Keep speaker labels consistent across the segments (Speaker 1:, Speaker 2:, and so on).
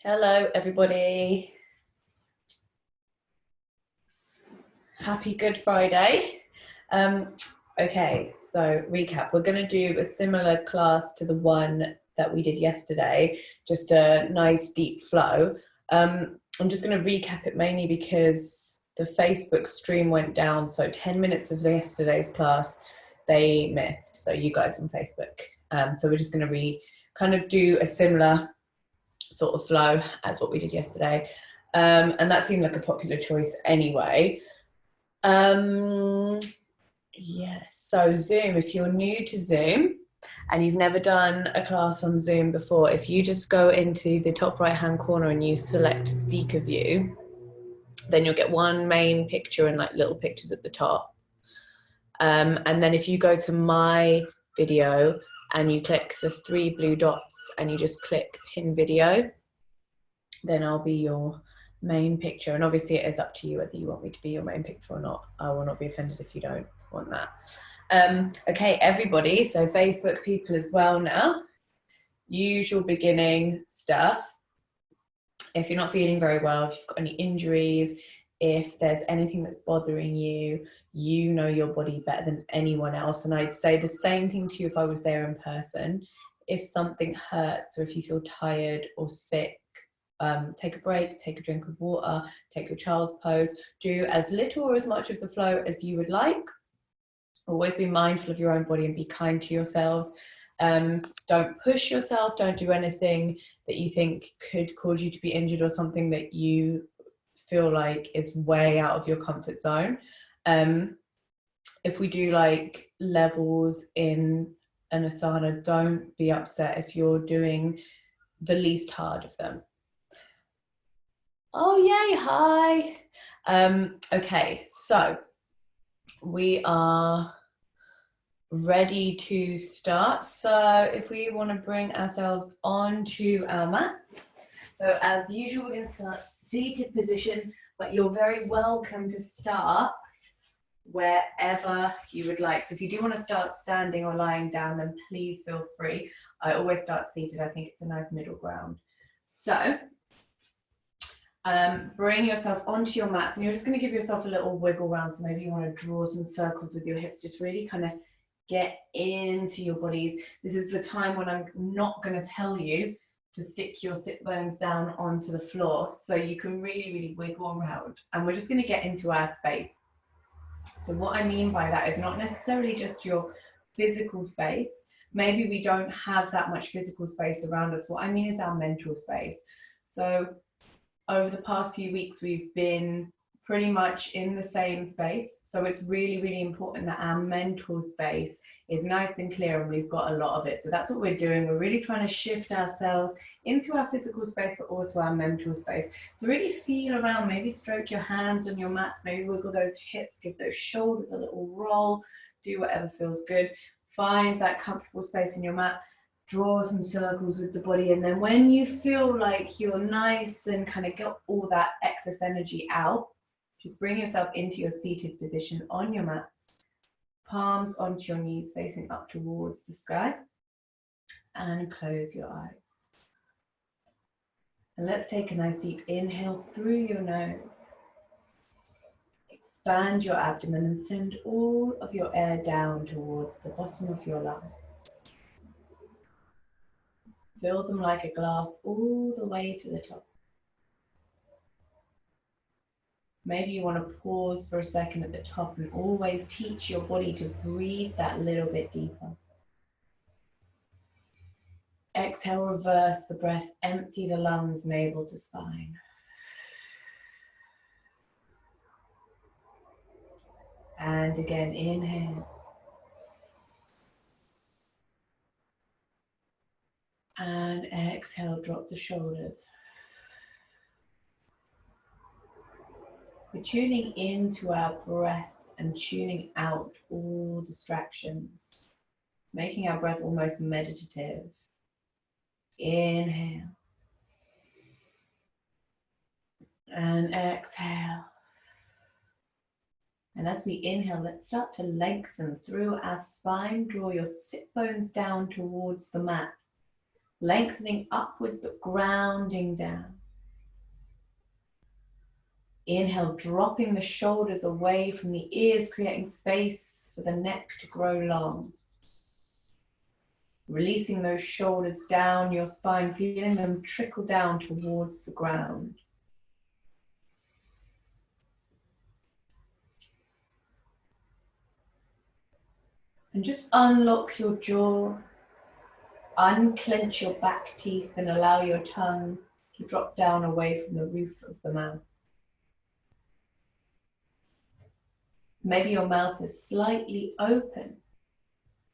Speaker 1: Hello, everybody. Happy Good Friday. Okay, so recap. We're going to do a similar class to the one that we did yesterday, just a nice deep flow. I'm just going to recap it mainly because the Facebook stream went down, so 10 minutes of yesterday's class they missed, so you guys on Facebook. So we're just going to kind of do a similar sort of flow as what we did yesterday. And that seemed like a popular choice anyway. Yeah, so Zoom, if you're new to Zoom and you've never done a class on Zoom before, if you just go into the top right hand corner and you select speaker view, then you'll get one main picture and like little pictures at the top. And then if you go to my video and you click the 3 blue dots and you just click pin video, then I'll be your main picture. And obviously it is up to you whether you want me to be your main picture or not. I will not be offended if you don't want that. Okay, everybody, so Facebook people as well now. Usual beginning stuff. If you're not feeling very well, if you've got any injuries, if there's anything that's bothering you, you know your body better than anyone else. And I'd say the same thing to you if I was there in person. If something hurts or if you feel tired or sick, take a break, take a drink of water, take your child's pose, do as little or as much of the flow as you would like. Always be mindful of your own body and be kind to yourselves. Don't push yourself, don't do anything that you think could cause you to be injured or something that you feel like is way out of your comfort zone. If we do like levels in an asana, don't be upset if you're doing the least hard of them. Oh, yay, hi. Okay, so we are ready to start. So if we want to bring ourselves onto our mats. So as usual, we're going to start seated position, but you're very welcome to start wherever you would like. So if you do want to start standing or lying down, then please feel free. I always start seated. I think it's a nice middle ground. So bring yourself onto your mats and you're just going to give yourself a little wiggle round. So maybe you want to draw some circles with your hips, just really kind of get into your bodies. This is the time when I'm not going to tell you to stick your sit bones down onto the floor, so you can really wiggle around, and we're just going to get into our space. So what I mean by that is not necessarily just your physical space. Maybe we don't have that much physical space around us. What I mean is our mental space. So over the past few weeks, we've been pretty much in the same space. So it's really important that our mental space is nice and clear, and we've got a lot of it. So that's what we're doing. We're really trying to shift ourselves into our physical space, but also our mental space. So really feel around, maybe stroke your hands on your mats, maybe wiggle those hips, give those shoulders a little roll, do whatever feels good. Find that comfortable space in your mat. Draw some circles with the body, and then when you feel like you're nice and kind of get all that excess energy out, just bring yourself into your seated position on your mats, palms onto your knees facing up towards the sky, and close your eyes. And let's take a nice deep inhale through your nose. Expand your abdomen and send all of your air down towards the bottom of your lungs. Fill them like a glass all the way to the top. Maybe you want to pause for a second at the top and always teach your body to breathe that little bit deeper. Exhale, reverse the breath, empty the lungs, navel to spine. And again, inhale. And exhale, drop the shoulders. We're tuning into our breath and tuning out all distractions, making our breath almost meditative. Inhale. And exhale. And as we inhale, let's start to lengthen through our spine. Draw your sit bones down towards the mat. Lengthening upwards but grounding down. Inhale, dropping the shoulders away from the ears, creating space for the neck to grow long. Releasing those shoulders down your spine, feeling them trickle down towards the ground. And just unlock your jaw, unclench your back teeth and allow your tongue to drop down away from the roof of the mouth. Maybe your mouth is slightly open.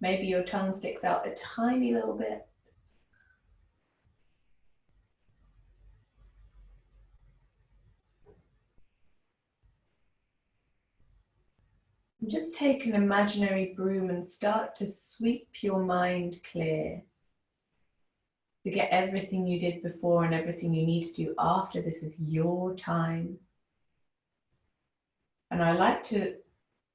Speaker 1: Maybe your tongue sticks out a tiny little bit. And just take an imaginary broom and start to sweep your mind clear. Forget everything you did before and everything you need to do after. This is your time. And I like to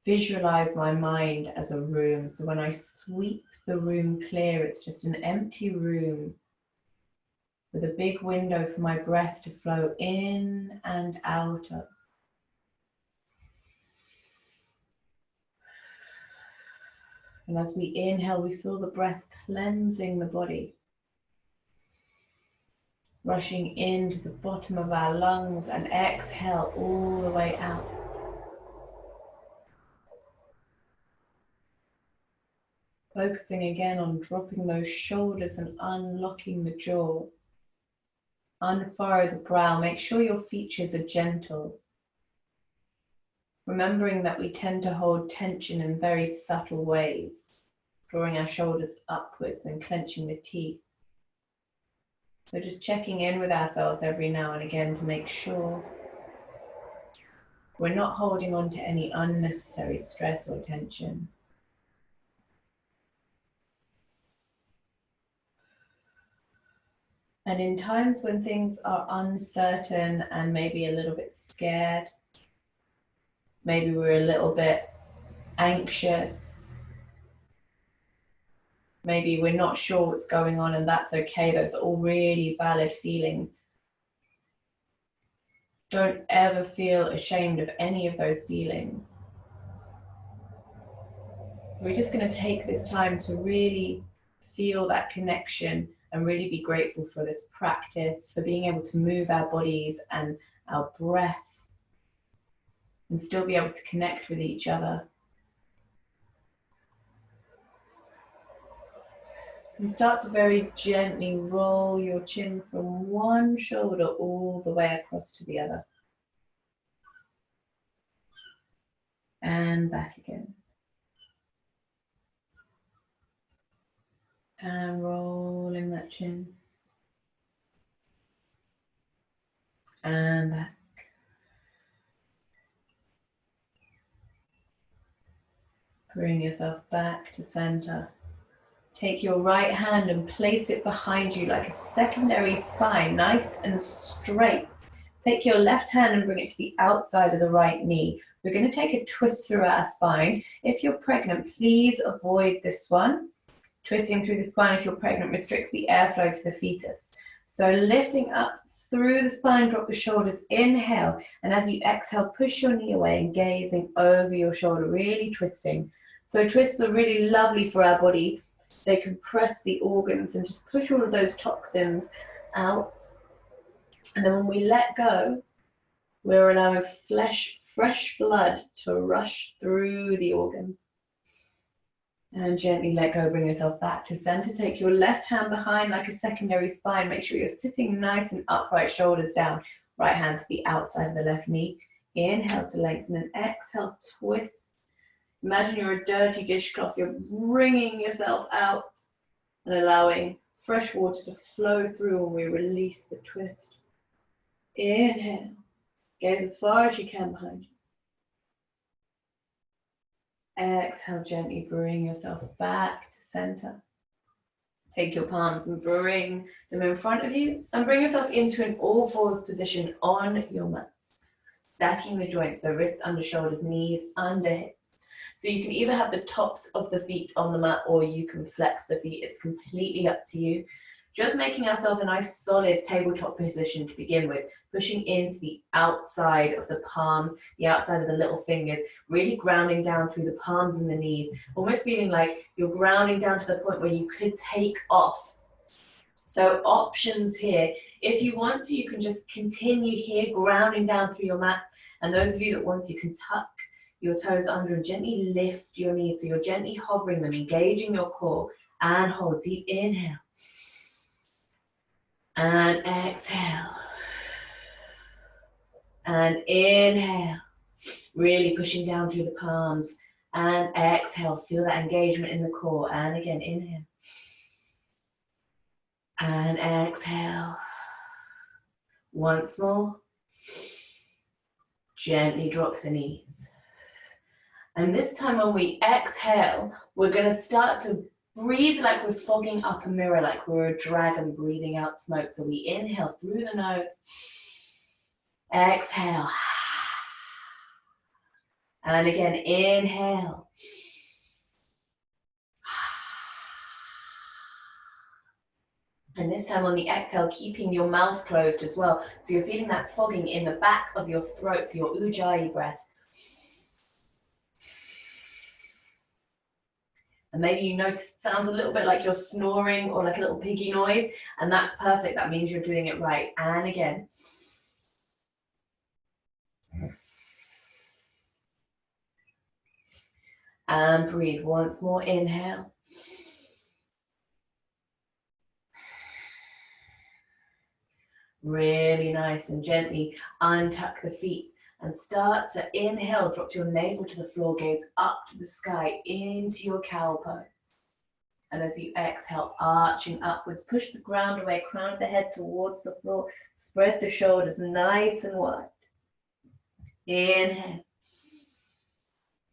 Speaker 1: visualize my mind as a room. So when I sweep the room clear, it's just an empty room with a big window for my breath to flow in and out of. And as we inhale, we feel the breath cleansing the body, rushing into the bottom of our lungs, and exhale all the way out. Focusing again on dropping those shoulders and unlocking the jaw. Unfurrow the brow. Make sure your features are gentle. Remembering that we tend to hold tension in very subtle ways, drawing our shoulders upwards and clenching the teeth. So just checking in with ourselves every now and again to make sure we're not holding on to any unnecessary stress or tension. And in times when things are uncertain and maybe a little bit scared, maybe we're a little bit anxious, maybe we're not sure what's going on, and that's okay. Those are all really valid feelings. Don't ever feel ashamed of any of those feelings. So we're just going to take this time to really feel that connection and really be grateful for this practice, for being able to move our bodies and our breath and still be able to connect with each other. And start to very gently roll your chin from one shoulder all the way across to the other. And back again. And rolling that chin. And back. Bring yourself back to center. Take your right hand and place it behind you like a secondary spine, nice and straight. Take your left hand and bring it to the outside of the right knee. We're going to take a twist through our spine. If you're pregnant, please avoid this one. Twisting through the spine if you're pregnant restricts the airflow to the fetus. So lifting up through the spine, drop the shoulders, inhale. And as you exhale, push your knee away and gazing over your shoulder, really twisting. So twists are really lovely for our body. They compress the organs and just push all of those toxins out. And then when we let go, we're allowing fresh blood to rush through the organs. And gently let go, bring yourself back to center. Take your left hand behind like a secondary spine. Make sure you're sitting nice and upright, shoulders down. Right hand to the outside of the left knee. Inhale to lengthen and exhale, twist. Imagine you're a dirty dishcloth. You're wringing yourself out and allowing fresh water to flow through when we release the twist. Inhale. Gaze as far as you can behind you. Exhale, gently bring yourself back to center. Take your palms and bring them in front of you and bring yourself into an all fours position on your mats. Stacking the joints, so wrists under shoulders, knees under hips. So you can either have the tops of the feet on the mat or you can flex the feet. It's completely up to you. Just making ourselves a nice solid tabletop position to begin with, pushing into the outside of the palms, the outside of the little fingers, really grounding down through the palms and the knees, almost feeling like you're grounding down to the point where you could take off. So options here. If you want to, you can just continue here, grounding down through your mat. And those of you that want to, you can tuck your toes under and gently lift your knees. So you're gently hovering them, engaging your core, and hold. Deep inhale. And exhale. And inhale. Really pushing down through the palms. And exhale. Feel that engagement in the core. And again, inhale. And exhale. Once more. Gently drop the knees. And this time when we exhale, we're going to start to breathe like we're fogging up a mirror, like we're a dragon breathing out smoke. So we inhale through the nose. Exhale. And again, inhale. And this time on the exhale, keeping your mouth closed as well. So you're feeling that fogging in the back of your throat for your Ujjayi breath. And maybe you notice it sounds a little bit like you're snoring or like a little piggy noise. And that's perfect. That means you're doing it right. And again. And breathe once more. Inhale. Really nice and gently untuck the feet and start to inhale. Drop your navel to the floor, gaze up to the sky into your cow pose. And as you exhale, arching upwards, push the ground away, crown of the head towards the floor, spread the shoulders nice and wide. Inhale.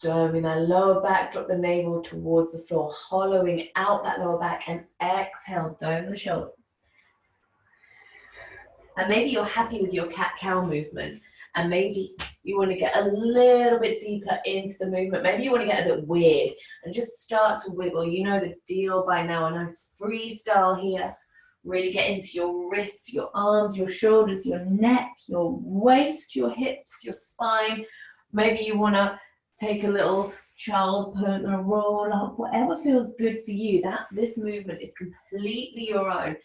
Speaker 1: Doming that lower back, drop the navel towards the floor, hollowing out that lower back, and exhale, dome the shoulders. And maybe you're happy with your cat-cow movement, and maybe you want to get a little bit deeper into the movement. Maybe you want to get a bit weird and just start to wiggle. You know the deal by now, a nice freestyle here. Really get into your wrists, your arms, your shoulders, your neck, your waist, your hips, your spine. Maybe you want to take a little child's pose and a roll up, whatever feels good for you. This movement is completely your own.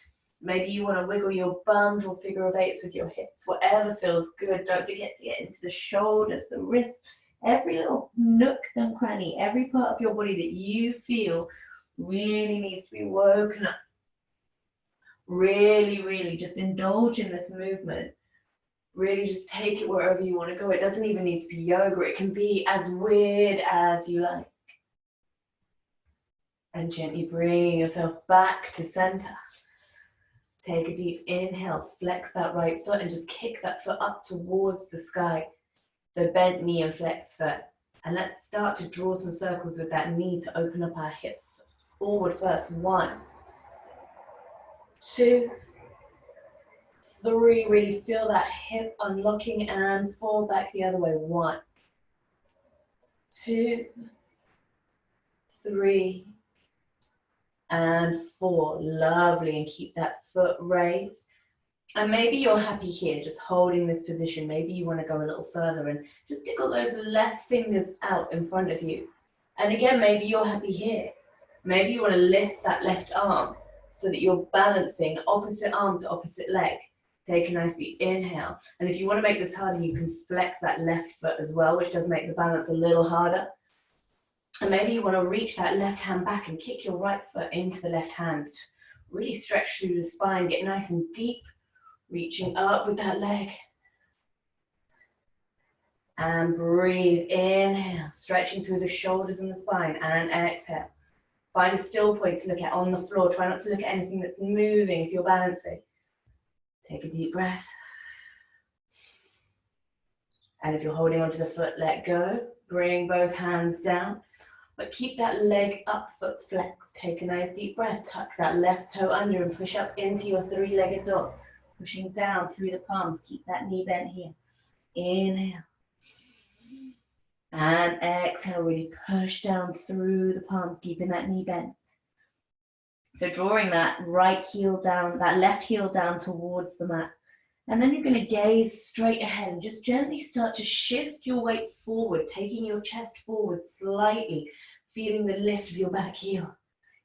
Speaker 1: Maybe you want to wiggle your bums or figure of eights with your hips, whatever feels good. Don't forget to get into the shoulders, the wrists, every little nook and cranny, every part of your body that you feel really needs to be woken up. Really, really just indulge in this movement. Really just take it wherever you want to go. It doesn't even need to be yoga. It can be as weird as you like. And gently bringing yourself back to center. Take a deep inhale, flex that right foot and just kick that foot up towards the sky. So bent knee and flexed foot. And let's start to draw some circles with that knee to open up our hips. Forward first. 1, 2, 3. Really feel that hip unlocking and fall back the other way. 1, 2, 3. And 4. Lovely. And keep that foot raised. And maybe you're happy here, just holding this position. Maybe you want to go a little further and just tickle those left fingers out in front of you. And again, maybe you're happy here. Maybe you want to lift that left arm so that you're balancing opposite arm to opposite leg. Take a nice deep inhale. And if you want to make this harder, you can flex that left foot as well, which does make the balance a little harder. And maybe you want to reach that left hand back and kick your right foot into the left hand. Really stretch through the spine, get nice and deep, reaching up with that leg. And breathe, inhale, stretching through the shoulders and the spine, and exhale. Find a still point to look at on the floor. Try not to look at anything that's moving if you're balancing. Take a deep breath. And if you're holding onto the foot, let go. Bring both hands down. But keep that leg up, foot flexed. Take a nice deep breath. Tuck that left toe under and push up into your three-legged dog. Pushing down through the palms. Keep that knee bent here. Inhale. And exhale. Really push down through the palms, keeping that knee bent.
Speaker 2: So drawing that right heel down, that left heel down towards the mat. And then you're going to gaze straight ahead and just gently start to shift your weight forward, taking your chest forward slightly, feeling the lift of your back heel.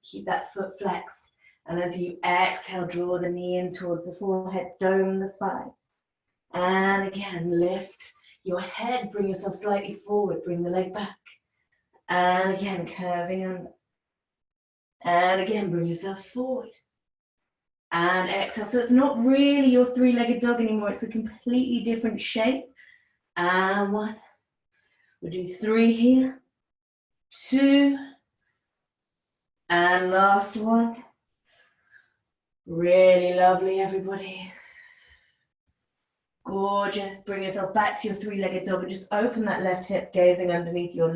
Speaker 2: Keep that foot flexed. And as you exhale, draw the knee in towards the forehead, dome the spine. And again, lift your head, bring yourself slightly forward, bring the leg back. And again, curving under. And again, bring yourself forward. And exhale. So it's not really your three-legged dog anymore. It's a completely different shape. And 1. We'll do 3 here. 2. And last 1. Really lovely, everybody. Gorgeous. Bring yourself back to your three-legged dog and just open that left hip, gazing underneath your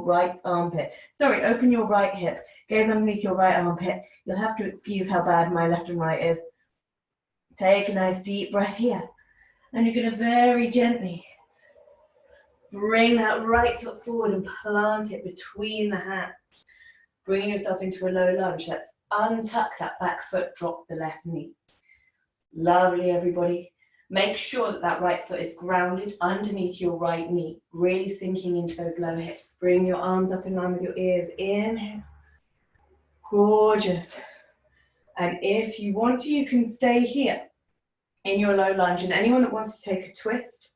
Speaker 2: right armpit. Sorry, open your right hip, gaze underneath your right armpit. You'll have to excuse how bad my left and right is. Take a nice deep breath here. And you're going to very gently bring that right foot forward and plant it between the hands. Bringing yourself into a low lunge. Let's untuck that back foot, drop the left knee. Lovely, everybody. Make sure that that right foot is grounded underneath your right knee, really sinking into those low hips. Bring your arms up in line with your ears. Inhale. Gorgeous. And if you want to, you can stay here in your low lunge. And anyone that wants to take a twist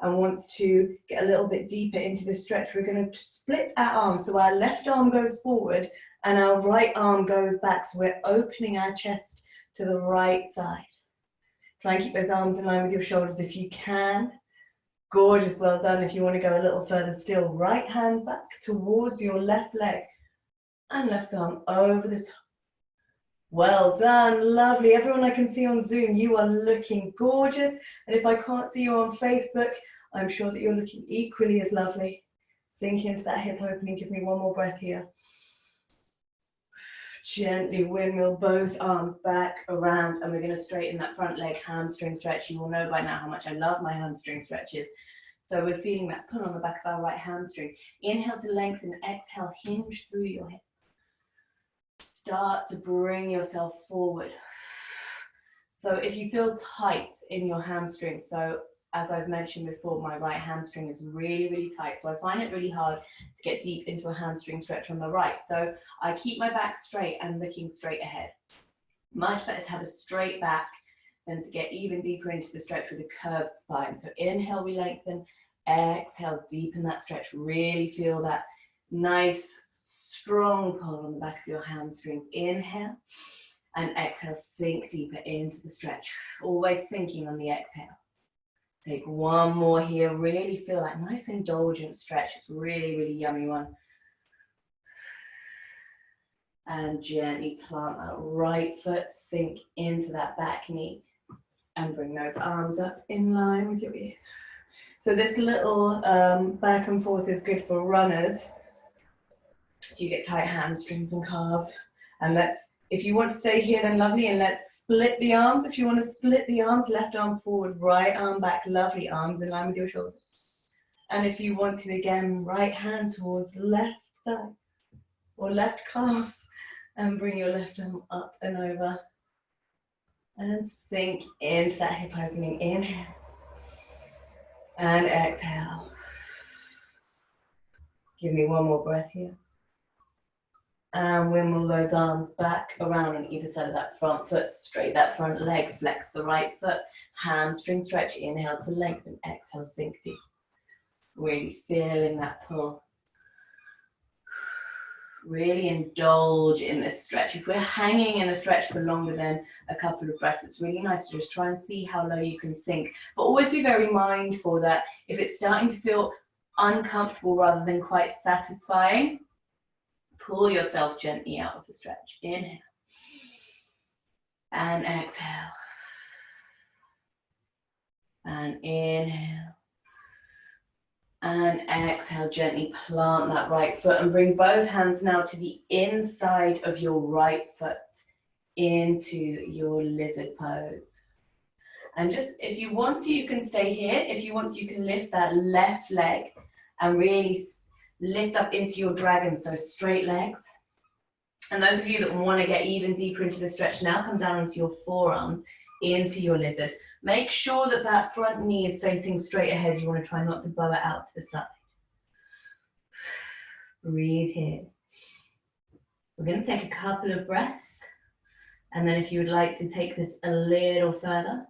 Speaker 2: and wants to get a little bit deeper into this stretch, we're going to split our arms. So our left arm goes forward and our right arm goes back. So we're opening our chest to the right side. Try and keep those arms in line with your shoulders if you can. Gorgeous, well done. If you want to go a little further still, right hand back towards your left leg and left arm over the top. Well done, lovely. Everyone I can see on Zoom, you are looking gorgeous. And if I can't see you on Facebook, I'm sure that you're looking equally as lovely. Sink into that hip opening. Give me one more breath here. Gently windmill both arms back around, and we're going to straighten that front leg hamstring stretch. You will know by now how much I love my hamstring stretches. So we're feeling that pull on the back of our right hamstring. Inhale to lengthen, exhale, hinge through your hip. Start to bring yourself forward. So if you feel tight in your hamstring, so as I've mentioned before, my right hamstring is really, really tight. So I find it really hard to get deep into a hamstring stretch on the right. So I keep my back straight and looking straight ahead. Much better to have a straight back than to get even deeper into the stretch with a curved spine. So inhale, we lengthen. Exhale, deepen that stretch. Really feel that nice, strong pull on the back of your hamstrings. Inhale and exhale, sink deeper into the stretch. Always sinking on the exhale. Take one more here, really feel that nice indulgent stretch. It's really, really yummy one. And gently plant that right foot, sink into that back knee and bring those arms up in line with your ears. So this little back and forth is good for runners. Do you get tight hamstrings and calves? And if you want to stay here, then lovely, and let's split the arms. If you want to split the arms, left arm forward, right arm back, lovely, arms in line with your shoulders. And if you want to, again, right hand towards left thigh or left calf, and bring your left arm up and over. And sink into that hip opening. Inhale. And exhale. Give me one more breath here. And windmill those arms back around on either side of that front foot, straight that front leg, flex the right foot, hamstring stretch, inhale to lengthen, exhale, sink deep. Really feeling that pull. Really indulge in this stretch. If we're hanging in a stretch for longer than a couple of breaths, it's really nice to just try and see how low you can sink. But always be very mindful that if it's starting to feel uncomfortable rather than quite satisfying, pull yourself gently out of the stretch. Inhale. And exhale. And inhale. And exhale, gently plant that right foot and bring both hands now to the inside of your right foot into your lizard pose. And just, if you want to, you can stay here. If you want to, you can lift that left leg and really lift up into your dragon, so straight legs. And those of you that want to get even deeper into the stretch now, come down onto your forearms, into your lizard. Make sure that that front knee is facing straight ahead. You want to try not to bow it out to the side. Breathe here. We're going to take a couple of breaths. And then if you would like to take this a little further,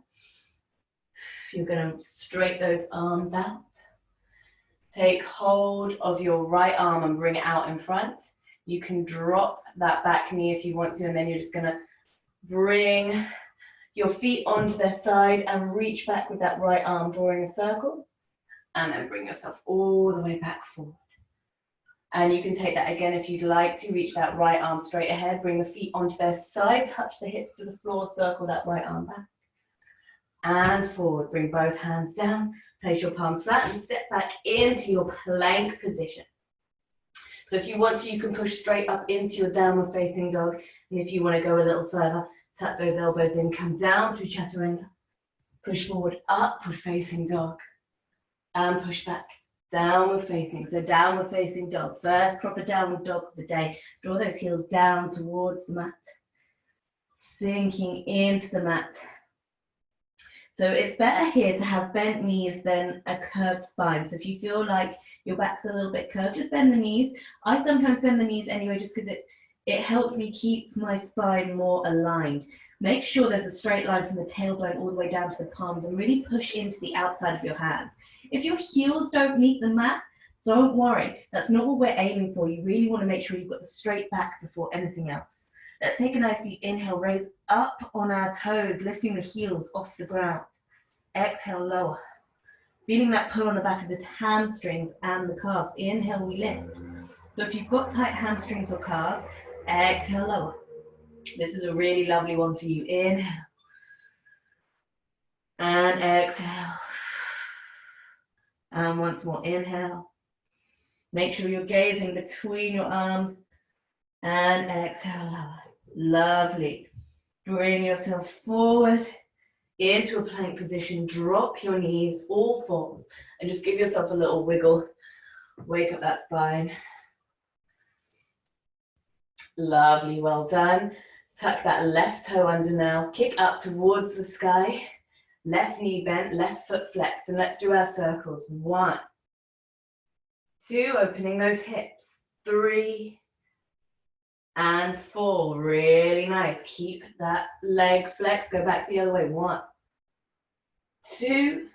Speaker 2: you're going to straight those arms out. Take hold of your right arm and bring it out in front. You can drop that back knee if you want to, and then you're just going to bring your feet onto their side and reach back with that right arm, drawing a circle, and then bring yourself all the way back forward. And you can take that again if you'd like to. Reach that right arm straight ahead, bring the feet onto their side, touch the hips to the floor, circle that right arm back. And forward, bring both hands down, place your palms flat and step back into your plank position. So if you want to, you can push straight up into your downward facing dog. And if you want to go a little further, tuck those elbows in, come down through chaturanga, push forward, upward facing dog, and push back, downward facing. So downward facing dog, first proper downward dog of the day. Draw those heels down towards the mat, sinking into the mat. So it's better here to have bent knees than a curved spine. So if you feel like your back's a little bit curved, just bend the knees. I sometimes bend the knees anyway, just because it helps me keep my spine more aligned. Make sure there's a straight line from the tailbone all the way down to the palms, and really push into the outside of your hands. If your heels don't meet the mat, don't worry. That's not what we're aiming for. You really want to make sure you've got the straight back before anything else. Let's take a nice deep inhale, raise up on our toes, lifting the heels off the ground. Exhale, lower. Feeling that pull on the back of the hamstrings and the calves. Inhale, we lift. So if you've got tight hamstrings or calves, exhale, lower. This is a really lovely one for you. Inhale. And exhale. And once more, inhale. Make sure you're gazing between your arms. And exhale, lower. Lovely. Bring yourself forward into a plank position. Drop your knees, all fours, and just give yourself a little wiggle. Wake up that spine. Lovely, well done. Tuck that left toe under now. Kick up towards the sky. Left knee bent, left foot flex, and let's do our circles. 1, 2, opening those hips. 3, and 4, really nice. Keep that leg flex, go back the other way. 1, 2,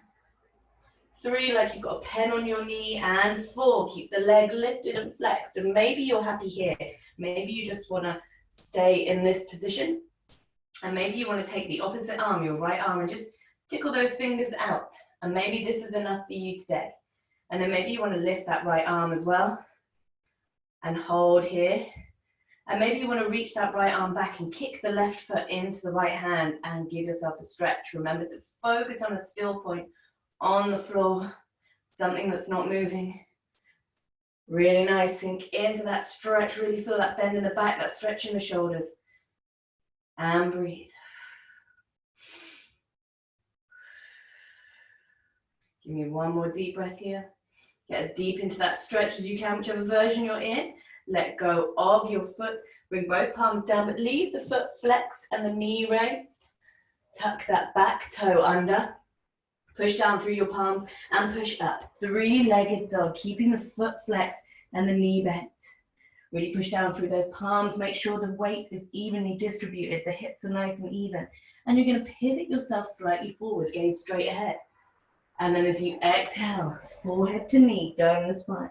Speaker 2: 3, like you've got a pen on your knee, and 4, keep the leg lifted and flexed. And maybe you're happy here. Maybe you just want to stay in this position. And maybe you want to take the opposite arm, your right arm, and just tickle those fingers out. And maybe this is enough for you today. And then maybe you want to lift that right arm as well and hold here. And maybe you want to reach that right arm back and kick the left foot into the right hand and give yourself a stretch. Remember to focus on a still point on the floor, something that's not moving. Really nice, sink into that stretch, really feel that bend in the back, that stretch in the shoulders. And breathe. Give me one more deep breath here. Get as deep into that stretch as you can, whichever version you're in. Let go of your foot. Bring both palms down, but leave the foot flexed and the knee raised. Tuck that back toe under. Push down through your palms and push up. 3-legged dog, keeping the foot flexed and the knee bent. Really push down through those palms. Make sure the weight is evenly distributed. The hips are nice and even. And you're going to pivot yourself slightly forward, gaze straight ahead. And then as you exhale, forehead to knee, going the spine.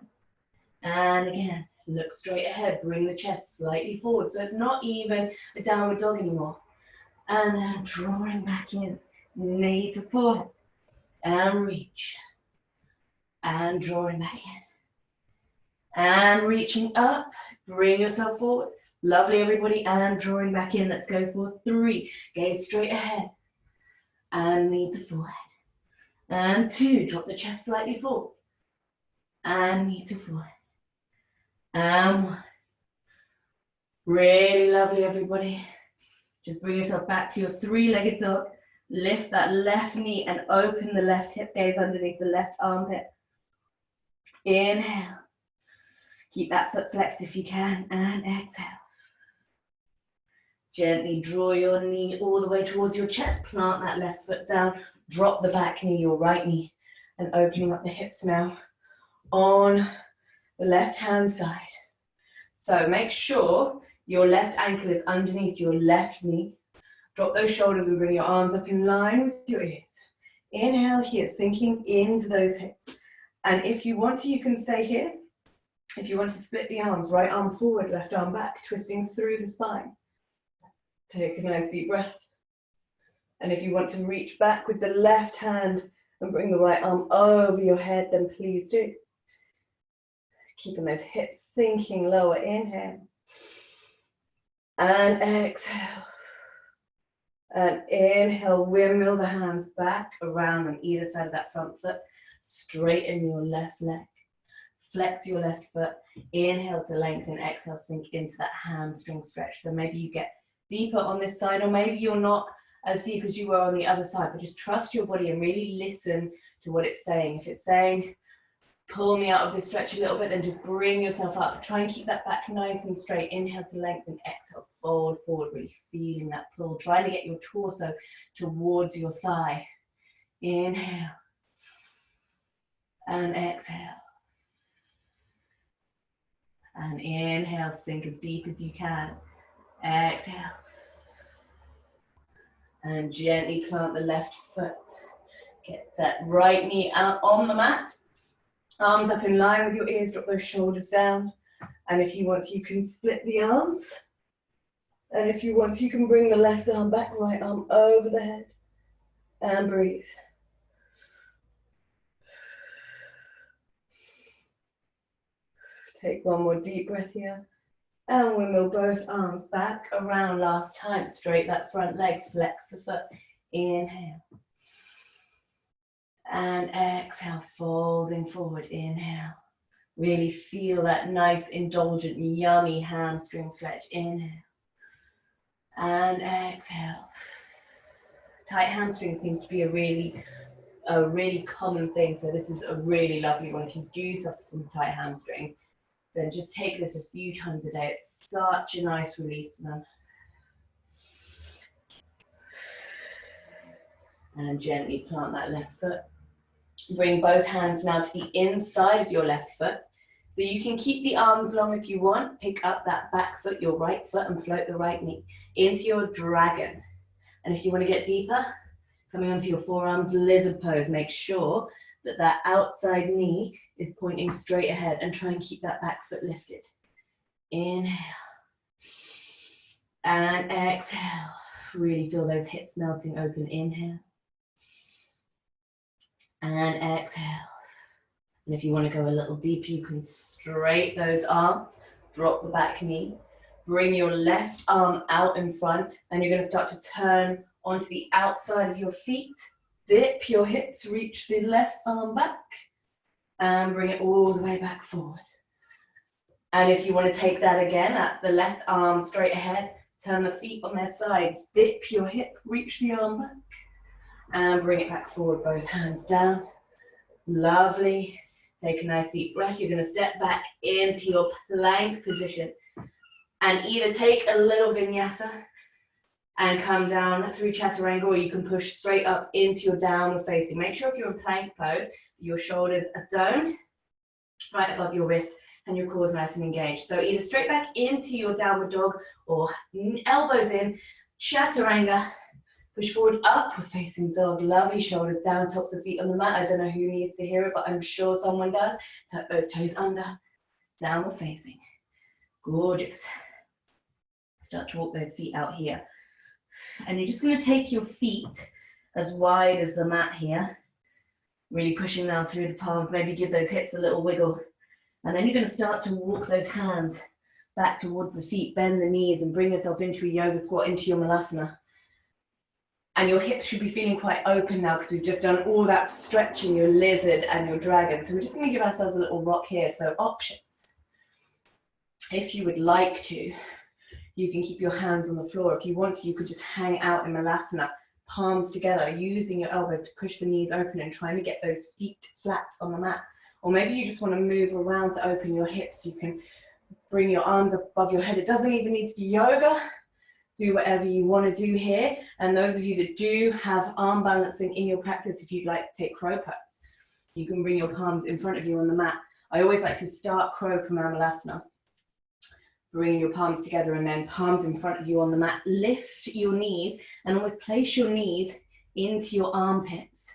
Speaker 2: And again, look straight ahead. Bring the chest slightly forward. So it's not even a downward dog anymore. And then drawing back in, knee to forehead. And reach. And drawing back in. And reaching up. Bring yourself forward. Lovely, everybody. And drawing back in. Let's go for 3. Gaze straight ahead. And knee to forehead. And 2, drop the chest slightly forward. And knee to forehead. And 1. Really lovely, everybody. Just bring yourself back to your 3-legged dog. Lift that left knee and open the left hip, gaze underneath the left armpit. Inhale. Keep that foot flexed if you can. And exhale. Gently draw your knee all the way towards your chest. Plant that left foot down. Drop the back knee, your right knee. And opening up the hips now on the left hand side. So make sure your left ankle is underneath your left knee. Drop those shoulders and bring your arms up in line with your ears. Inhale here, sinking into those hips. And if you want to, you can stay here. If you want to split the arms, right arm forward, left arm back, twisting through the spine. Take a nice deep breath. And if you want to reach back with the left hand and bring the right arm over your head, then please do. Keeping those hips sinking lower. Inhale. And exhale. And inhale, windmill the hands back around on either side of that front foot. Straighten your left leg. Flex your left foot. Inhale to lengthen. Exhale, sink into that hamstring stretch. So maybe you get deeper on this side, or maybe you're not as deep as you were on the other side, but just trust your body and really listen to what it's saying. If it's saying, pull me out of this stretch a little bit, then just bring yourself up. Try and keep that back nice and straight. Inhale to lengthen, exhale, fold forward, really feeling that pull. Trying to get your torso towards your thigh. Inhale. And exhale. And inhale, sink as deep as you can. Exhale. And gently plant the left foot. Get that right knee out on the mat. Arms up in line with your ears, drop those shoulders down. And if you want to, you can split the arms. And if you want to, you can bring the left arm back, right arm over the head. And breathe. Take one more deep breath here. And windmill both arms back around last time. Straight that front leg, flex the foot. Inhale. And exhale, folding forward. Inhale. Really feel that nice, indulgent, yummy hamstring stretch. Inhale. And exhale. Tight hamstrings seems to be a really common thing. So this is a really lovely one. If you do suffer from tight hamstrings, then just take this a few times a day. It's such a nice release for them. And gently plant that left foot. Bring both hands now to the inside of your left foot. So you can keep the arms long if you want. Pick up that back foot, your right foot, and float the right knee into your dragon. And if you want to get deeper, coming onto your forearms, lizard pose. Make sure that that outside knee is pointing straight ahead, and try and keep that back foot lifted. Inhale. And exhale. Really feel those hips melting open. Inhale. And exhale. And if you want to go a little deeper, you can straight those arms, drop the back knee, bring your left arm out in front, and you're going to start to turn onto the outside of your feet. Dip your hips, reach the left arm back, and bring it all the way back forward. And if you want to take that again, that's the left arm straight ahead, turn the feet on their sides, dip your hip, reach the arm back, and bring it back forward, both hands down. Lovely. Take a nice deep breath. You're going to step back into your plank position and either take a little vinyasa and come down through chaturanga, or you can push straight up into your downward facing. Make sure if you're in plank pose, your shoulders are domed right above your wrists and your core is nice and engaged. So either straight back into your downward dog or elbows in, chaturanga. Push forward, upward facing dog. Lovely, shoulders down, tops of feet on the mat. I don't know who needs to hear it, but I'm sure someone does. Tuck those toes under, downward facing. Gorgeous. Start to walk those feet out here. And you're just going to take your feet as wide as the mat here. Really pushing down through the palms. Maybe give those hips a little wiggle. And then you're going to start to walk those hands back towards the feet. Bend the knees and bring yourself into a yoga squat, into your malasana. And your hips should be feeling quite open now because we've just done all that stretching, your lizard and your dragon. So we're just going to give ourselves a little rock here. So options. If you would like to, you can keep your hands on the floor. If you want to, you could just hang out in malasana, palms together, using your elbows to push the knees open and trying to get those feet flat on the mat. Or maybe you just want to move around to open your hips. You can bring your arms above your head. It doesn't even need to be yoga. do whatever you want to do here. And those of you that do have arm balancing in your practice, if you'd like to take crow pose, you can bring your palms in front of you on the mat. I always like to start crow from Amulasana. Bring your palms together and then palms in front of you on the mat. Lift your knees and always place your knees into your armpits.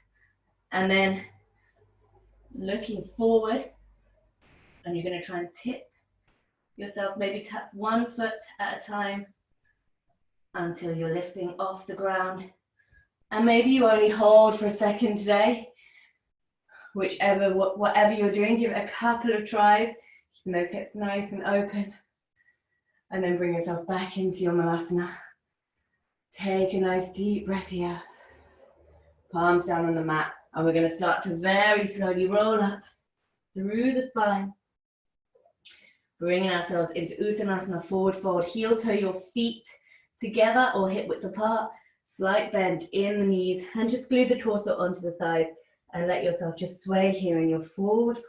Speaker 2: And then looking forward, and you're going to try and tip yourself, maybe tap one foot at a time until you're lifting off the ground. And maybe you only hold for a second today. Whatever you're doing, give it a couple of tries, keeping those hips nice and open. And then bring yourself back into your Malasana. Take a nice deep breath here. Palms down on the mat. And we're going to start to very slowly roll up through the spine. Bringing ourselves into Uttanasana, forward fold. Heel toe your feet together or hip width apart. Slight bend in the knees. And just glue the torso onto the thighs. And let yourself just sway here in your forward fold.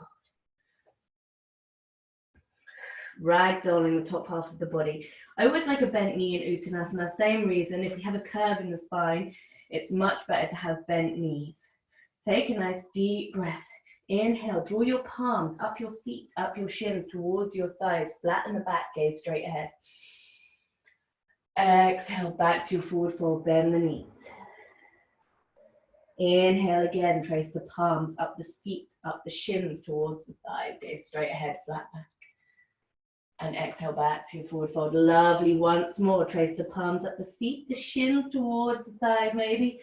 Speaker 2: Ragdolling the top half of the body. I always like a bent knee in Uttanasana. Same reason, if we have a curve in the spine, it's much better to have bent knees. Take a nice deep breath. Inhale, draw your palms up your feet, up your shins towards your thighs. Flatten the back, gaze straight ahead. Exhale, back to your forward fold, bend the knees. Inhale again, trace the palms up the feet, up the shins towards the thighs. Gaze straight ahead, flat back. And exhale back to your forward fold. Lovely. Once more, trace the palms up the feet, the shins towards the thighs maybe.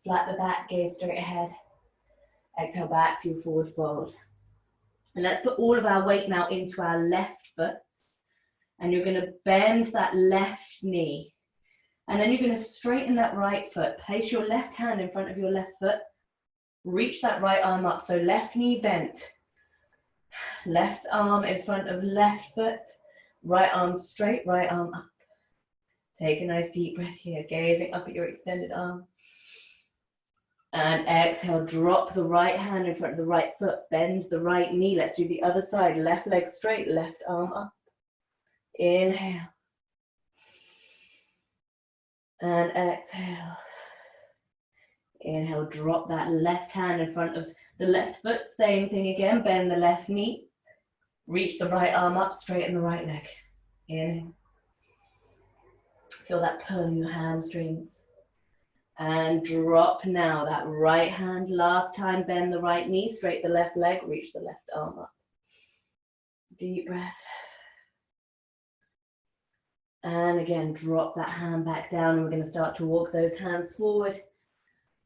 Speaker 2: Flat the back, gaze straight ahead. Exhale back to your forward fold. And let's put all of our weight now into our left foot. And you're going to bend that left knee. And then you're going to straighten that right foot. Place your left hand in front of your left foot. Reach that right arm up. So left knee bent. Left arm in front of left foot. Right arm straight, right arm up. Take a nice deep breath here. Gazing up at your extended arm. And exhale, drop the right hand in front of the right foot. Bend the right knee. Let's do the other side. Left leg straight, left arm up. Inhale. And exhale. Inhale, drop that left hand in front of the left foot. Same thing again, bend the left knee. Reach the right arm up, straighten the right leg. Inhale. Feel that pull in your hamstrings. And drop now that right hand. Last time, bend the right knee, straighten the left leg, reach the left arm up. Deep breath. And again, drop that hand back down, and we're going to start to walk those hands forward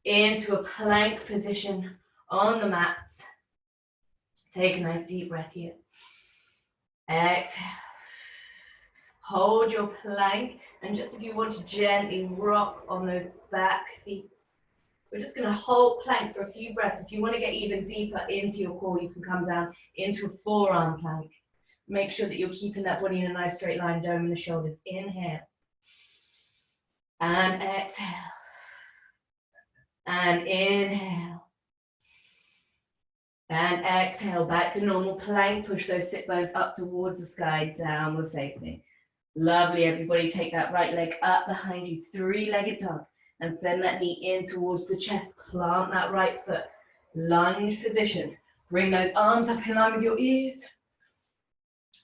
Speaker 2: into a plank position on the mats. Take a nice deep breath here. Exhale. Hold your plank, and just if you want to gently rock on those back feet, we're just going to hold plank for a few breaths. If you want to get even deeper into your core, you can come down into a forearm plank. Make sure that you're keeping that body in a nice straight line, dome in the shoulders. Inhale. And exhale. And inhale. And exhale, back to normal plank. Push those sit bones up towards the sky, downward facing. Lovely, everybody. Take that right leg up behind you, three-legged dog. And send that knee in towards the chest. Plant that right foot. Lunge position. Bring those arms up in line with your ears.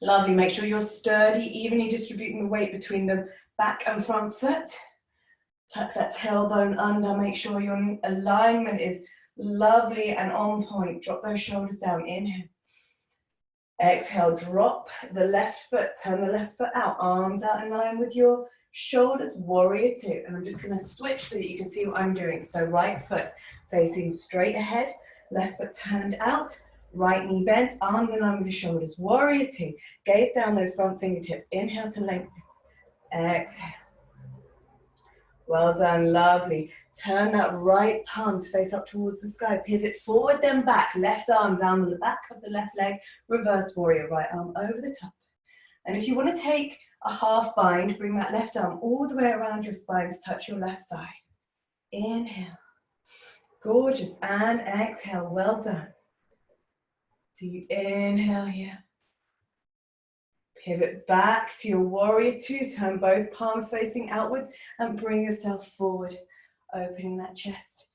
Speaker 2: Lovely. Make sure you're sturdy, evenly distributing the weight between the back and front foot. Tuck that tailbone under. Make sure your alignment is lovely and on point. Drop those shoulders down. Inhale. Exhale. Drop the left foot. Turn the left foot out. Arms out in line with your shoulders. Warrior two. And I'm just going to switch so that you can see what I'm doing. So right foot facing straight ahead. Left foot turned out. Right knee bent, arms in line with the shoulders. Warrior two. Gaze down those front fingertips. Inhale to lengthen. Exhale. Well done, lovely. Turn that right palm to face up towards the sky. Pivot forward, then back. Left arm down the back of the left leg. Reverse warrior, right arm over the top. And if you want to take a half bind, bring that left arm all the way around your spine to touch your left thigh. Inhale. Gorgeous. And exhale. Well done. Deep inhale here. Pivot back to your warrior two. Turn both palms facing outwards and bring yourself forward, opening that chest.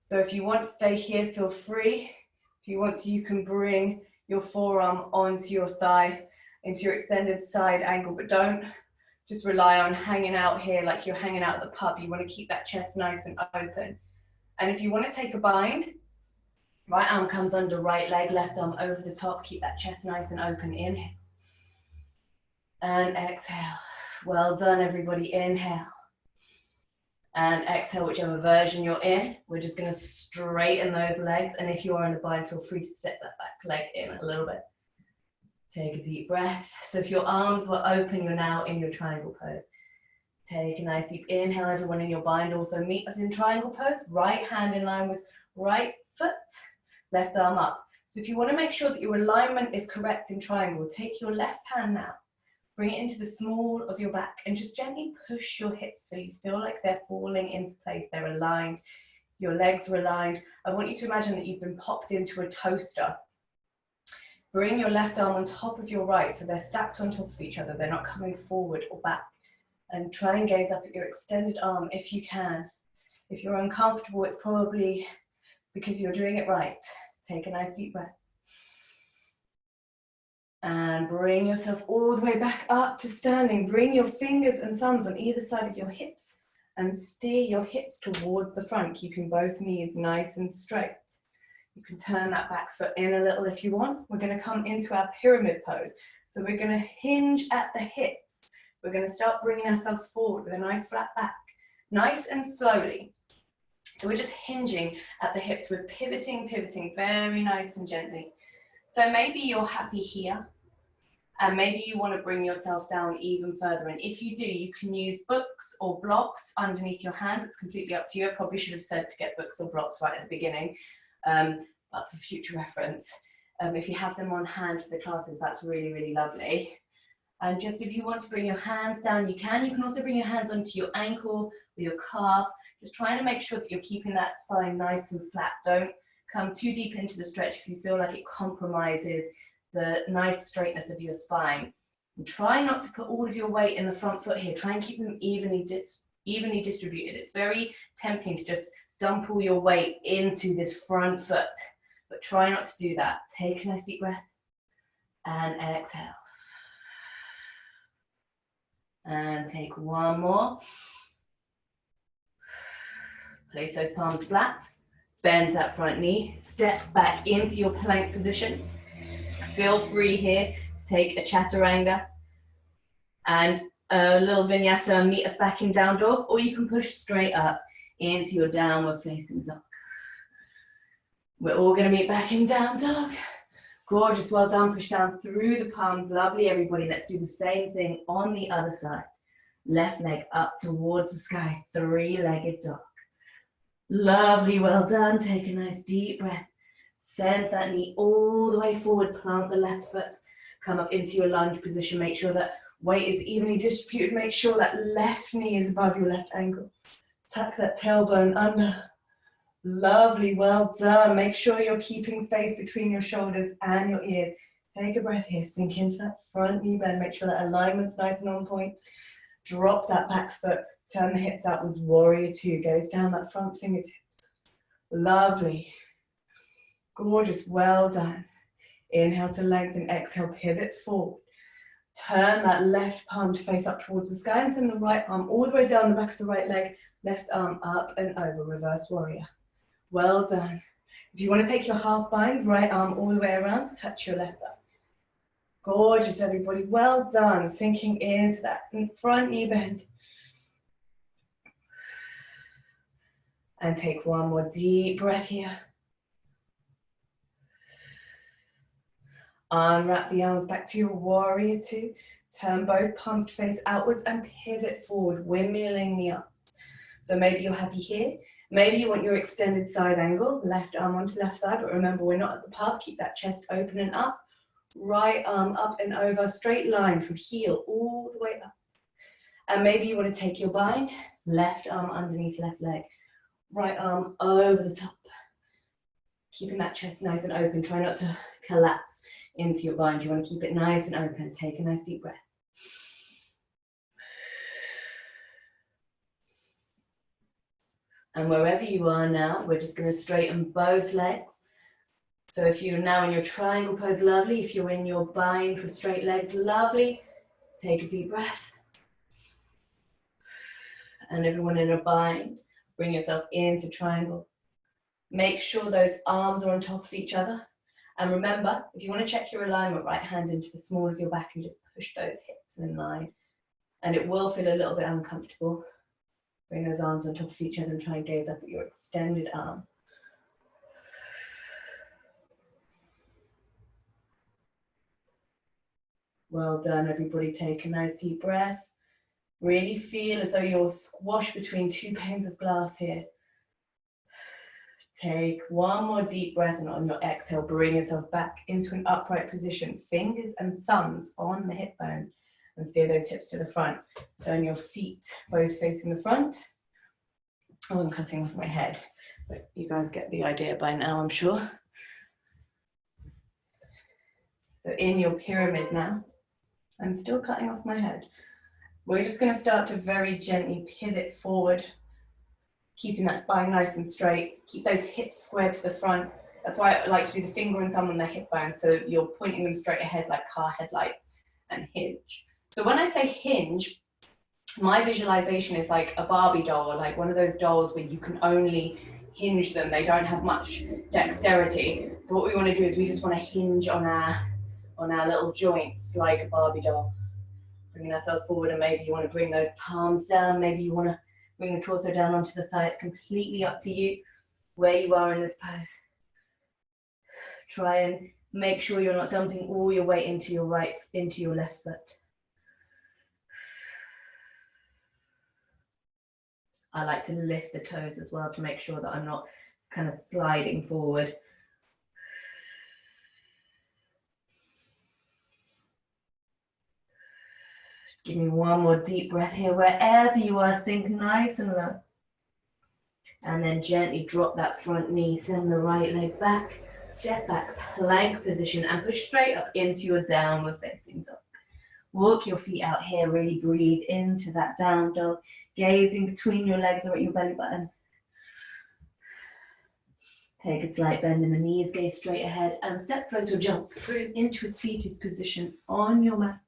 Speaker 2: So if you want to stay here, feel free. If you want to, you can bring your forearm onto your thigh, into your extended side angle, but don't just rely on hanging out here like you're hanging out at the pub. You want to keep that chest nice and open. And if you want to take a bind, right arm comes under right leg, left arm over the top. Keep that chest nice and open. Inhale. And exhale. Well done, everybody. Inhale. And exhale, whichever version you're in. We're just going to straighten those legs. And if you are in a bind, feel free to step that back leg in a little bit. Take a deep breath. So if your arms were open, you're now in your triangle pose. Take a nice deep inhale. Everyone in your bind also meet us in triangle pose. Right hand in line with right foot, left arm up. So if you want to make sure that your alignment is correct in triangle, take your left hand now, bring it into the small of your back and just gently push your hips so you feel like they're falling into place. They're aligned. Your legs are aligned. I want you to imagine that you've been popped into a toaster. Bring your left arm on top of your right so they're stacked on top of each other. They're not coming forward or back. And try and gaze up at your extended arm if you can. If you're uncomfortable, it's probably because you're doing it right. Take a nice deep breath. And bring yourself all the way back up to standing. Bring your fingers and thumbs on either side of your hips and steer your hips towards the front, keeping both knees nice and straight. You can turn that back foot in a little if you want. We're going to come into our pyramid pose. So we're going to hinge at the hips. We're going to start bringing ourselves forward with a nice flat back, nice and slowly. So we're just hinging at the hips. We're pivoting very nice and gently. So maybe you're happy here, and maybe you want to bring yourself down even further. And if you do, you can use books or blocks underneath your hands. It's completely up to you. I probably should have said to get books or blocks right at the beginning, but for future reference, if you have them on hand for the classes, that's really, really lovely. And just if you want to bring your hands down, you can. You can also bring your hands onto your ankle or your calf. Just trying to make sure that you're keeping that spine nice and flat. Don't come too deep into the stretch if you feel like it compromises the nice straightness of your spine. And try not to put all of your weight in the front foot here. Try and keep them evenly distributed. It's very tempting to just dump all your weight into this front foot, but try not to do that. Take a nice deep breath and exhale. And take one more. Place those palms flat. Bend that front knee. Step back into your plank position. Feel free here to take a chaturanga and a little vinyasa, meet us back in down dog, or you can push straight up into your downward facing dog. We're all going to meet back in down dog. Gorgeous, well done. Push down through the palms. Lovely, everybody. Let's do the same thing on the other side. Left leg up towards the sky. Three-legged dog. Lovely, well done. Take a nice deep breath. Send that knee all the way forward. Plant the left foot. Come up into your lunge position. Make sure that weight is evenly distributed. Make sure that left knee is above your left ankle. Tuck that tailbone under. Lovely, well done. Make sure you're keeping space between your shoulders and your ears. Take a breath here. Sink into that front knee bend. Make sure that alignment's nice and on point. Drop that back foot. Turn the hips outwards. Warrior two. Gaze down that front fingertips. Lovely. Gorgeous. Well done. Inhale to lengthen. Exhale, pivot forward. Turn that left palm to face up towards the sky and send the right arm all the way down the back of the right leg. Left arm up and over. Reverse warrior. Well done. If you want to take your half bind, right arm all the way around, touch your left thigh. Gorgeous, everybody. Well done. Sinking into that front knee bend. And take one more deep breath here. Unwrap the arms back to your warrior two. Turn both palms to face outwards and pivot forward, windmilling the arms. So maybe you're happy here. Maybe you want your extended side angle, left arm onto left thigh, but remember we're not at the pub. Keep that chest open and up. Right arm up and over, straight line from heel all the way up. And maybe you want to take your bind, left arm underneath left leg, right arm over the top. Keeping that chest nice and open, try not to collapse into your bind. You want to keep it nice and open. Take a nice deep breath. And wherever you are now, we're just going to straighten both legs. So if you're now in your triangle pose, lovely. If you're in your bind with straight legs, lovely. Take a deep breath. And everyone in a bind, bring yourself into triangle. Make sure those arms are on top of each other. And remember, if you want to check your alignment, right hand into the small of your back and just push those hips in line. And it will feel a little bit uncomfortable. Bring those arms on top of each other and try and gaze up at your extended arm. Well done, everybody. Take a nice deep breath. Really feel as though you're squashed between two panes of glass here. Take one more deep breath, and on your exhale, bring yourself back into an upright position. Fingers and thumbs on the hip bones, and steer those hips to the front. Turn your feet both facing the front. Oh, I'm cutting off my head, but you guys get the idea by now, I'm sure. So in your pyramid now, I'm still cutting off my head. We're just going to start to very gently pivot forward, keeping that spine nice and straight. Keep those hips squared to the front. That's why I like to do the finger and thumb on the hip bones, so you're pointing them straight ahead like car headlights, and hinge. So when I say hinge, my visualization is like a Barbie doll, or like one of those dolls where you can only hinge them. They don't have much dexterity. So what we want to do is we just want to hinge on our little joints like a Barbie doll. Bringing ourselves forward, and maybe you want to bring those palms down. Maybe you want to bring the torso down onto the thigh. It's completely up to you where you are in this pose. Try and make sure you're not dumping all your weight into your left foot. I like to lift the toes as well to make sure that I'm not kind of sliding forward. Give me one more deep breath here. Wherever you are, sink nice and low. And then gently drop that front knee, send the right leg back, step back, plank position, and push straight up into your downward facing dog. Walk your feet out here, really breathe into that down dog, gazing between your legs or at your belly button. Take a slight bend in the knees, gaze straight ahead, and step, float, or jump through into a seated position on your mat.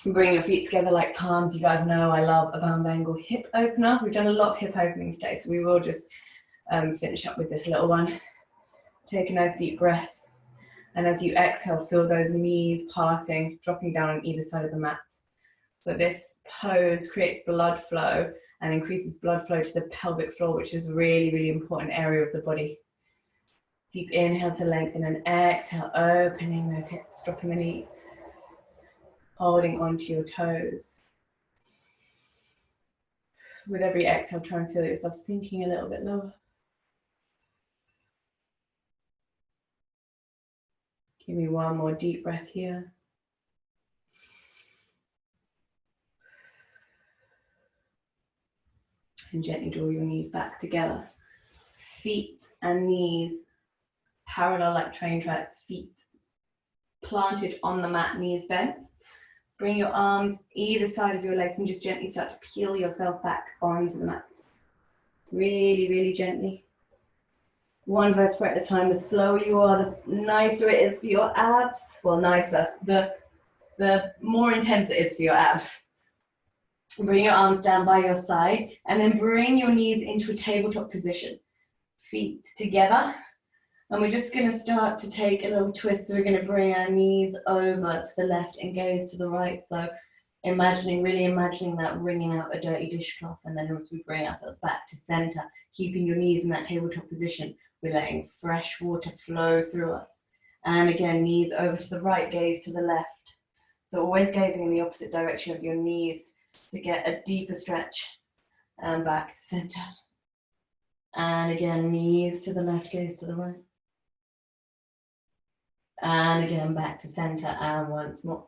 Speaker 2: Bring your feet together like palms. You guys know I love a bound angle hip opener. We've done a lot of hip opening today, so we will just finish up with this little one. Take a nice deep breath. And as you exhale, feel those knees parting, dropping down on either side of the mat. So this pose creates blood flow and increases blood flow to the pelvic floor, which is a really, really important area of the body. Deep inhale to lengthen, and exhale, opening those hips, dropping the knees. Holding onto your toes. With every exhale, try and feel yourself sinking a little bit lower. Give me one more deep breath here. And gently draw your knees back together. Feet and knees parallel like train tracks, feet planted on the mat, knees bent. Bring your arms either side of your legs and just gently start to peel yourself back onto the mat. Really, really gently. One vertebra at a time. The slower you are, the nicer it is for your abs. Well, nicer. The more intense it is for your abs. Bring your arms down by your side and then bring your knees into a tabletop position. Feet together. And we're just going to start to take a little twist. So we're going to bring our knees over to the left and gaze to the right. So really imagining that wringing out a dirty dishcloth. And then as we bring ourselves back to center, keeping your knees in that tabletop position, we're letting fresh water flow through us. And again, knees over to the right, gaze to the left. So always gazing in the opposite direction of your knees to get a deeper stretch. And back to center. And again, knees to the left, gaze to the right. And again, back to center, and once more.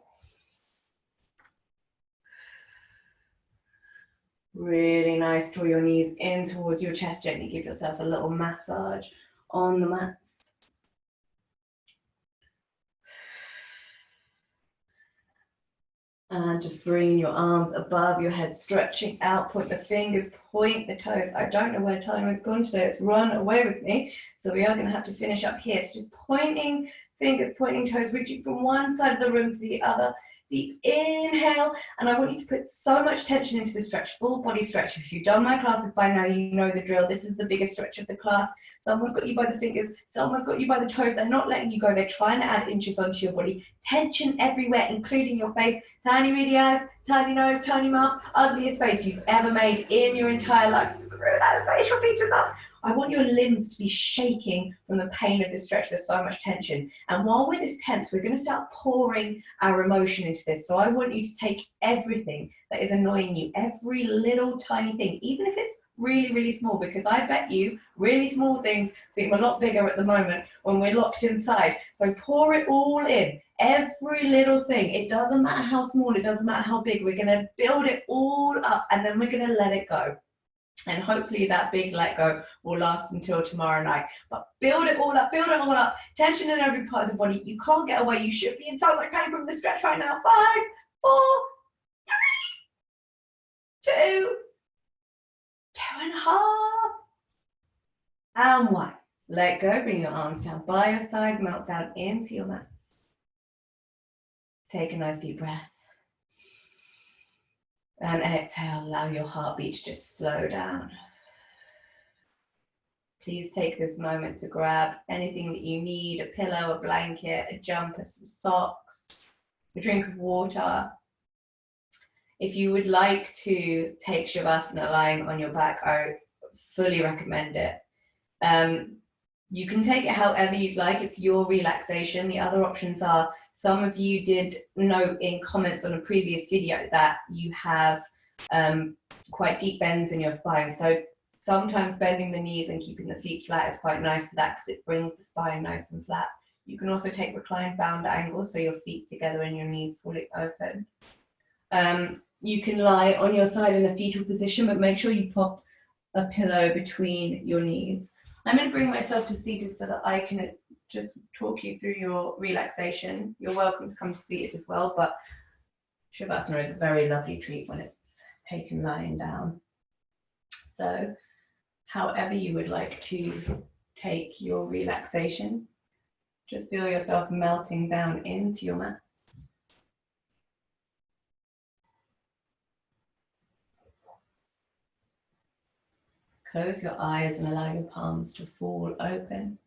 Speaker 2: Really nice. Draw your knees in towards your chest. Gently give yourself a little massage on the mats. And just bring your arms above your head, stretching out, point the fingers, point the toes. I don't know where time has gone today. It's run away with me. So we are going to have to finish up here. So just pointing fingers, pointing toes, reaching from one side of the room to the other. Deep inhale, and I want you to put so much tension into the stretch, full body stretch. If you've done my classes by now, you know the drill. This is the biggest stretch of the class. Someone's got you by the fingers, someone's got you by the toes. They're not letting you go. They're trying to add inches onto your body. Tension everywhere, including your face. Tiny beady eyes, tiny nose, tiny mouth, ugliest face you've ever made in your entire life. Screw those facial features up. I want your limbs to be shaking from the pain of this stretch. There's so much tension. And while we're this tense, we're going to start pouring our emotion into this. So I want you to take everything that is annoying you, every little tiny thing, even if it's really, really small, because I bet you really small things seem a lot bigger at the moment when we're locked inside. So pour it all in, every little thing. It doesn't matter how small, it doesn't matter how big. We're going to build it all up, and then we're going to let it go. And hopefully that big let go will last until tomorrow night. But build it all up, build it all up. Tension in every part of the body. You can't get away. You should be in so much pain from the stretch right now. 5, 4, 3, 2, 2.5, and 1. Let go. Bring your arms down by your side. Melt down into your mats. Take a nice deep breath. And exhale, allow your heartbeat to just slow down. Please take this moment to grab anything that you need, a pillow, a blanket, a jumper, some socks, a drink of water. If you would like to take Shavasana lying on your back, I fully recommend it. You can take it however you'd like. It's your relaxation. The other options are, some of you did note in comments on a previous video that you have quite deep bends in your spine. So sometimes bending the knees and keeping the feet flat is quite nice for that, because it brings the spine nice and flat. You can also take reclined bound angle, so your feet together and your knees fully open. You can lie on your side in a fetal position, but make sure you pop a pillow between your knees. I'm going to bring myself to seated so that I can just talk you through your relaxation. You're welcome to come to seated as well, but Shavasana is a very lovely treat when it's taken lying down. So however you would like to take your relaxation, just feel yourself melting down into your mat. Close your eyes and allow your palms to fall open.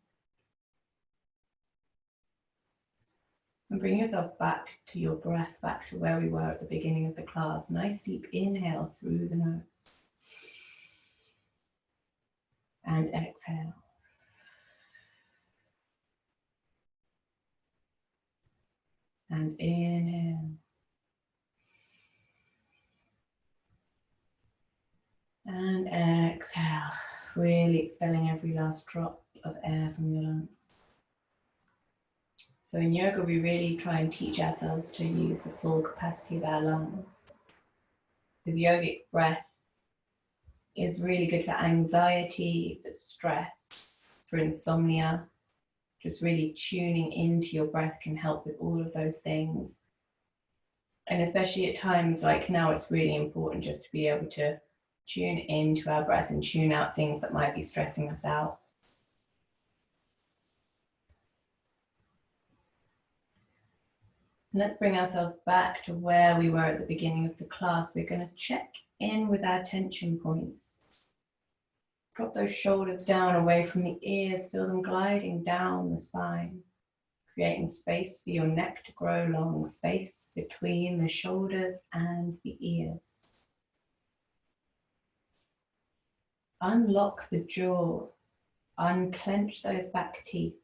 Speaker 2: And bring yourself back to your breath, back to where we were at the beginning of the class. Nice deep inhale through the nose. And exhale. And inhale. And exhale. Really expelling every last drop of air from your lungs. So in yoga, we really try and teach ourselves to use the full capacity of our lungs. Because yogic breath is really good for anxiety, for stress, for insomnia. Just really tuning into your breath can help with all of those things. And especially at times like now, it's really important just to be able to tune into our breath and tune out things that might be stressing us out. Let's bring ourselves back to where we were at the beginning of the class. We're going to check in with our tension points. Drop those shoulders down away from the ears, feel them gliding down the spine, creating space for your neck to grow long, space between the shoulders and the ears. Unlock the jaw, unclench those back teeth,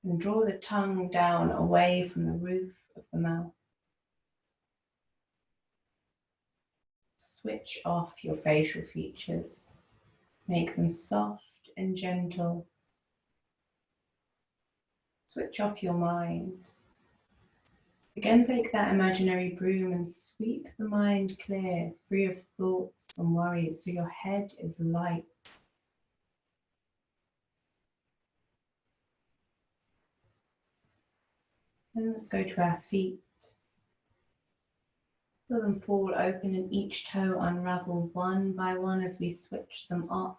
Speaker 2: and draw the tongue down away from the roof of the mouth. Switch off your facial features. Make them soft and gentle. Switch off your mind. Again, take that imaginary broom and sweep the mind clear, free of thoughts and worries, so your head is light. And let's go to our feet. Feel them fall open and each toe unravel one by one as we switch them off.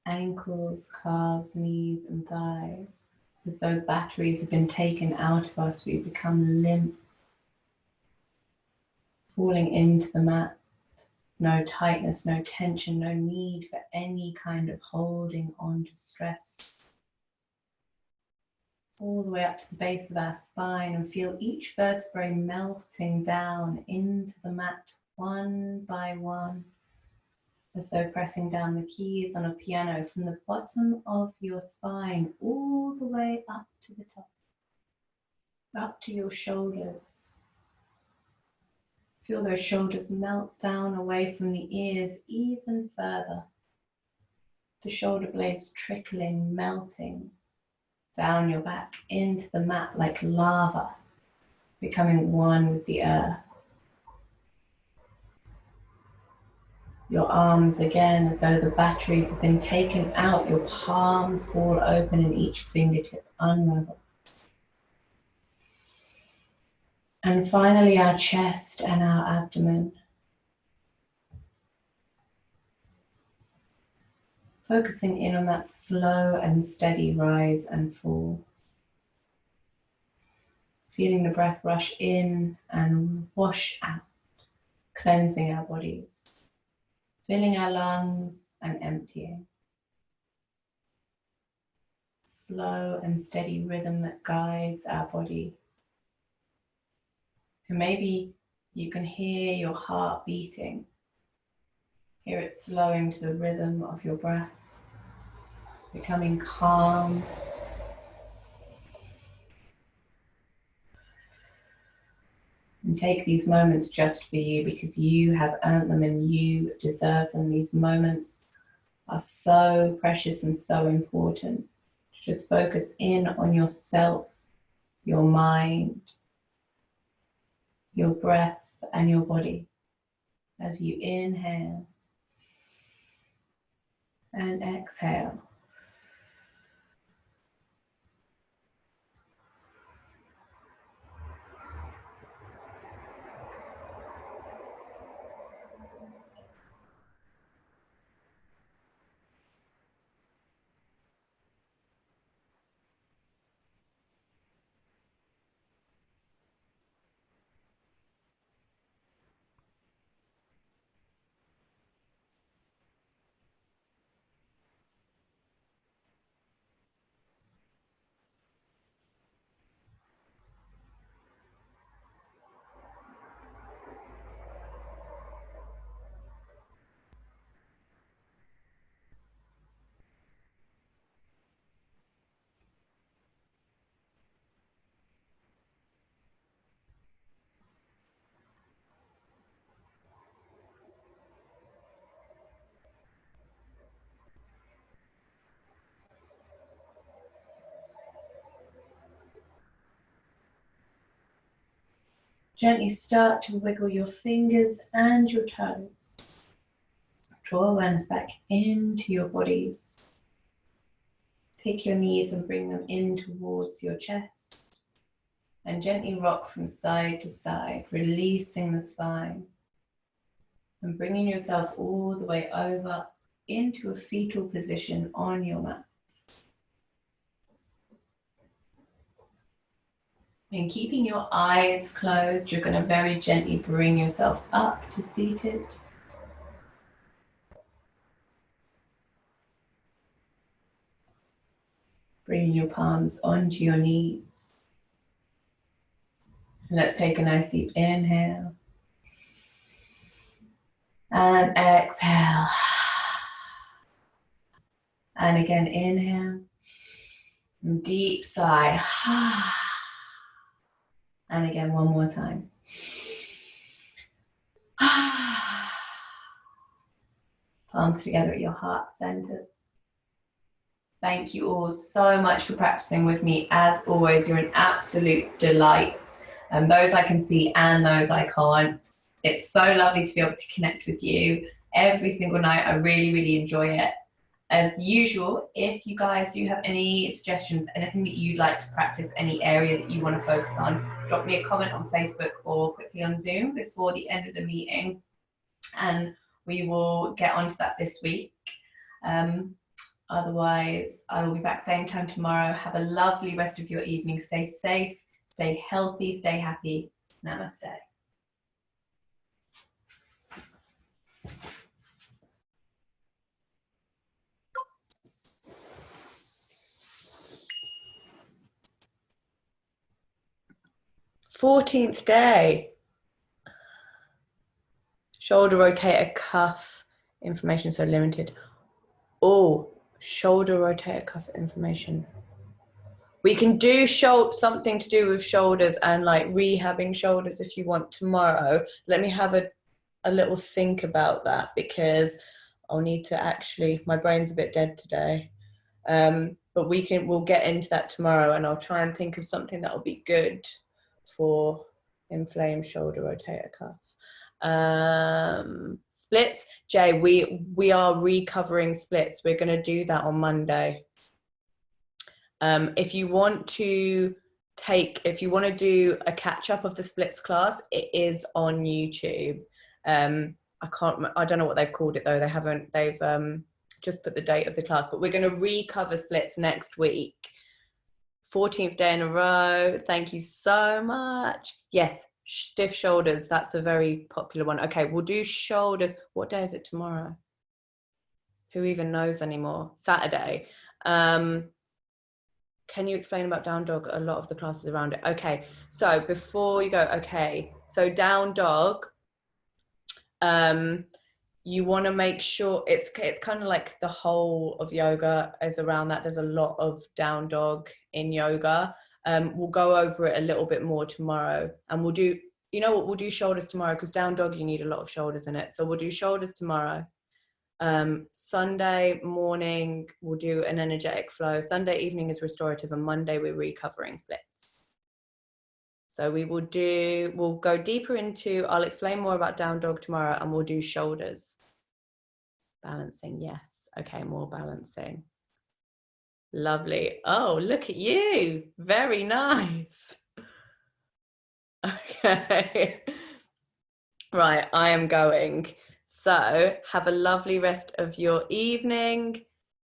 Speaker 2: Ankles, calves, knees and thighs. As though batteries have been taken out of us, we become limp, falling into the mat. No tightness, no tension, no need for any kind of holding on to stress. All the way up to the base of our spine, and feel each vertebrae melting down into the mat one by one, as though pressing down the keys on a piano from the bottom of your spine all the way up to the top, up to your shoulders. Feel those shoulders melt down away from the ears even further. The shoulder blades trickling, melting down your back into the mat like lava, becoming one with the earth. Your arms again, as though the batteries have been taken out, your palms fall open and each fingertip unravels. And finally our chest and our abdomen. Focusing in on that slow and steady rise and fall. Feeling the breath rush in and wash out, cleansing our bodies, filling our lungs and emptying. Slow and steady rhythm that guides our body. And maybe you can hear your heart beating. Hear it slowing to the rhythm of your breath, becoming calm. And take these moments just for you, because you have earned them and you deserve them. These moments are so precious and so important. Just focus in on yourself, your mind, your breath and your body as you inhale and exhale. Gently start to wiggle your fingers and your toes. Draw awareness back into your bodies. Take your knees and bring them in towards your chest. And gently rock from side to side, releasing the spine. And bringing yourself all the way over into a fetal position on your mat. And keeping your eyes closed, you're going to very gently bring yourself up to seated. Bringing your palms onto your knees. And let's take a nice deep inhale. And exhale. And again, inhale. And deep sigh. And again, one more time. Palms together at your heart center. Thank you all so much for practicing with me. As always, you're an absolute delight. And those I can see and those I can't. It's so lovely to be able to connect with you every single night. I really, really enjoy it. As usual, if you guys do have any suggestions, anything that you'd like to practice, any area that you want to focus on, drop me a comment on Facebook or quickly on Zoom before the end of the meeting, and we will get onto that this week. Otherwise, I will be back same time tomorrow. Have a lovely rest of your evening. Stay safe, stay healthy, stay happy. Namaste.
Speaker 1: Fourteenth day. Shoulder rotator cuff information so limited. Oh, shoulder rotator cuff information. We can do something to do with shoulders and like rehabbing shoulders if you want tomorrow. Let me have a little think about that, because I'll need to actually, my brain's a bit dead today. But we'll get into that tomorrow, and I'll try and think of something that'll be good for inflamed shoulder rotator cuff. Splits, Jay, we are recovering splits. We're going to do that on Monday. If you want to do a catch up of the splits class, it is on YouTube. I don't know what they've called it though. They've just put the date of the class, but we're going to recover splits next week. 14th day in a row. Thank you so much. Yes, stiff shoulders. That's a very popular one. Okay, we'll do shoulders. What day is it tomorrow? Who even knows anymore? Saturday. Can you explain about down dog? A lot of the classes around it. Okay, so before you go, okay, so down dog, you want to make sure it's kind of like the whole of yoga is around that. There's a lot of down dog in yoga. We'll go over it a little bit more tomorrow, and we'll do, you know what, we'll do shoulders tomorrow, because down dog you need a lot of shoulders in it. So we'll do shoulders tomorrow. Sunday morning we'll do an energetic flow. Sunday evening is restorative, and Monday we're recovering splits. So we'll go deeper into, I'll explain more about down dog tomorrow, and we'll do shoulders. Balancing, yes. Okay, more balancing. Lovely. Oh, look at you. Very nice. Okay. Right, I am going. So have a lovely rest of your evening,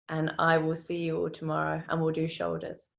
Speaker 1: and I will see you all tomorrow, and we'll do shoulders.